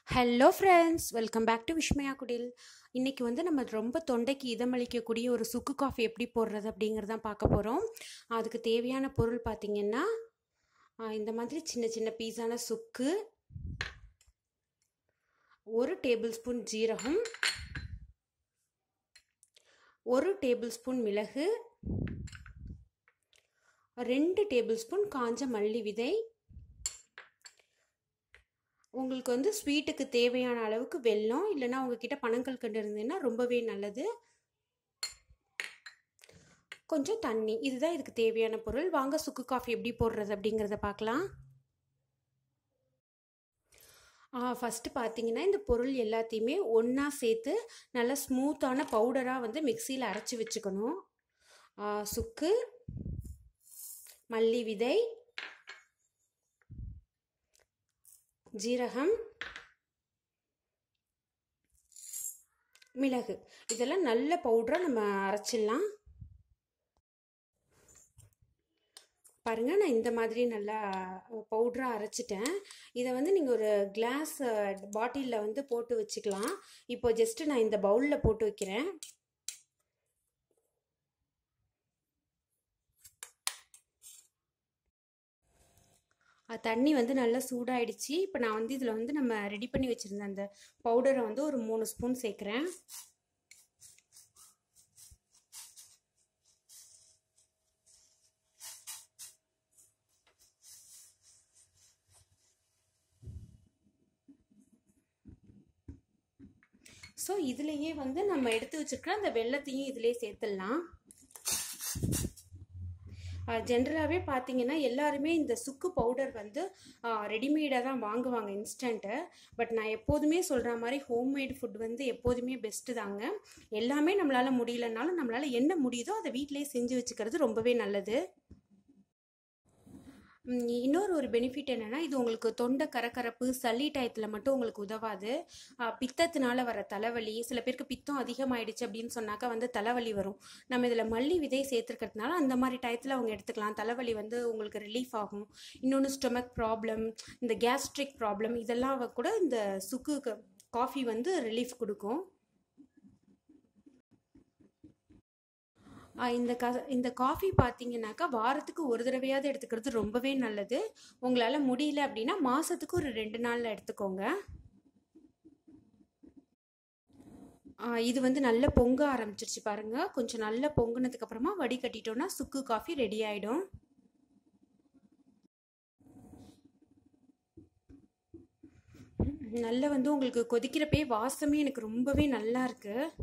Hello friends, welcome back to Vishmaya Kudil. இன்றைக்கி வந்து நம்ம ரொம்ப தொண்டைக்கு இதமளிக்கக்கூடிய ஒரு சுக்கு காஃபி எப்படி போடுறது அப்படிங்கிறதான் பார்க்க போகிறோம். அதுக்கு தேவையான பொருள் பார்த்திங்கன்னா, இந்த மாதிரி சின்ன சின்ன பீஸான சுக்கு, 1 டேபிள் ஸ்பூன் ஜீரகம், 1 டேபிள் ஸ்பூன் மிளகு, 2 டேபிள் ஸ்பூன் காஞ்ச மல்லி விதை, உங்களுக்கு வந்து ஸ்வீட்டுக்கு தேவையான அளவுக்கு வெல்லம், இல்லைனா உங்ககிட்ட பனங்கல்கண்டு இருந்ததுன்னா ரொம்பவே நல்லது, கொஞ்சம் தண்ணி. இதுதான் இதுக்கு தேவையான பொருள். வாங்க சுக்கு காஃபி எப்படி போடுறது அப்படிங்கிறத பார்க்கலாம். ஃபஸ்ட்டு பார்த்தீங்கன்னா, இந்த பொருள் எல்லாத்தையுமே ஒன்றா சேர்த்து நல்லா ஸ்மூத்தான பவுடராக வந்து மிக்சியில் அரைச்சி வச்சுக்கணும். சுக்கு, மல்லி விதை, ஜீரகம், மிளகு, இதெல்லாம் நல்ல பவுடராக நம்ம அரைச்சிடலாம். பாருங்கள், நான் இந்த மாதிரி நல்லா பவுடராக அரைச்சிட்டேன். இதை வந்து நீங்கள் ஒரு கிளாஸ் பாட்டிலில் வந்து போட்டு வச்சுக்கலாம். இப்போ ஜஸ்ட்டு நான் இந்த பவுலில் போட்டு வைக்கிறேன். தண்ணி வந்து நல்லா சூடாயிடுச்சு. இப்போ நான் வந்து இதில் வந்து நம்ம ரெடி பண்ணி வச்சுருந்த அந்த பவுடரை வந்து ஒரு 3 ஸ்பூன் சேர்க்குறேன். ஸோ இதுலேயே வந்து நம்ம எடுத்து வச்சுருக்கிற அந்த வெல்லத்தையும் இதிலே சேர்த்துடலாம். ஜென்ரலாகவே பார்த்தீங்கன்னா எல்லாருமே இந்த சுக்கு பவுடர் வந்து ரெடிமேடாக தான் வாங்குவாங்க, இன்ஸ்டண்ட்டு. பட் நான் எப்போதுமே சொல்கிற மாதிரி ஹோம்மேட் ஃபுட் வந்து எப்போதுமே பெஸ்ட்டு தாங்க. எல்லாமே நம்மளால் முடியலனாலும் நம்மளால் என்ன முடியுதோ அதை வீட்டிலே செஞ்சு வச்சுக்கிறது ரொம்பவே நல்லது. இன்னொரு பெனிஃபிட் என்னென்னா, இது உங்களுக்கு தொண்டை கரகரப்பு, சளி டயத்தில் மட்டும் உங்களுக்கு உதவாது. பித்தத்தினால வர தலைவலி, சில பேருக்கு பித்தம் அதிகமாகிடுச்சு அப்படின்னு சொன்னாக்கா வந்து தலைவலி வரும். நம்ம இதில் மல்லி விதை சேர்த்துருக்கிறதுனால அந்த மாதிரி டயத்தில் அவங்க எடுத்துக்கலாம். தலைவலி வந்து உங்களுக்கு ரிலீஃப் ஆகும். இன்னொன்று ஸ்டொமக் ப்ராப்ளம், இந்த கேஸ்ட்ரிக் ப்ராப்ளம், இதெல்லாம் கூட இந்த சுக்கு காஃபி வந்து ரிலீஃப் கொடுக்கும். இந்த காஃபி பார்த்தீங்கன்னாக்கா வாரத்துக்கு ஒரு தடவையாவது எடுத்துக்கிறது ரொம்பவே நல்லது. உங்களால் முடியல அப்படின்னா மாதத்துக்கு ஒரு 2 நாளில் எடுத்துக்கோங்க. இது வந்து நல்லா பொங்க ஆரம்பிச்சிருச்சு பாருங்கள். கொஞ்சம் நல்லா பொங்குனதுக்கு அப்புறமா வடிகட்டிட்டோன்னா சுக்கு காஃபி ரெடி ஆகிடும். நல்லா வந்து உங்களுக்கு கொதிக்கிறப்பே வாசமே எனக்கு ரொம்பவே நல்லா இருக்குது.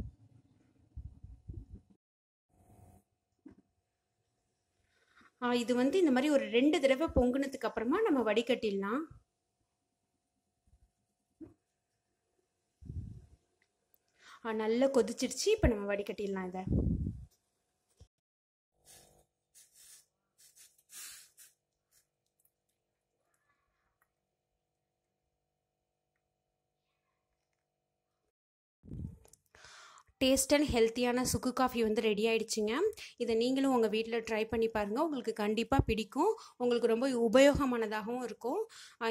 இது வந்து இந்த மாதிரி ஒரு 2 தடவை பொங்குனதுக்கு அப்புறமா நம்ம வடிகட்டிடலாம். நல்லா கொதிச்சிடுச்சு. இப்போ நம்ம வடிகட்டிடலாம் இதை. டேஸ்ட் அண்ட் ஹெல்த்தியான சுக்கு காஃபி வந்து ரெடி ஆகிடுச்சிங்க. இதை நீங்களும் உங்கள் வீட்டில் ட்ரை பண்ணி பாருங்கள். உங்களுக்கு கண்டிப்பாக பிடிக்கும். உங்களுக்கு ரொம்ப உபயோகமானதாகவும் இருக்கும்.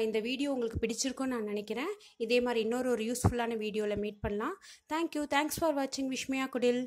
இந்த வீடியோ உங்களுக்கு பிடிச்சிருக்கும்னு நான் நினைக்கிறேன். இதே மாதிரி இன்னொரு யூஸ்ஃபுல்லான வீடியோவில் மீட் பண்ணலாம். தேங்க்யூ. தேங்க்ஸ் ஃபார் வாட்சிங் விஷ்மயா குடில்.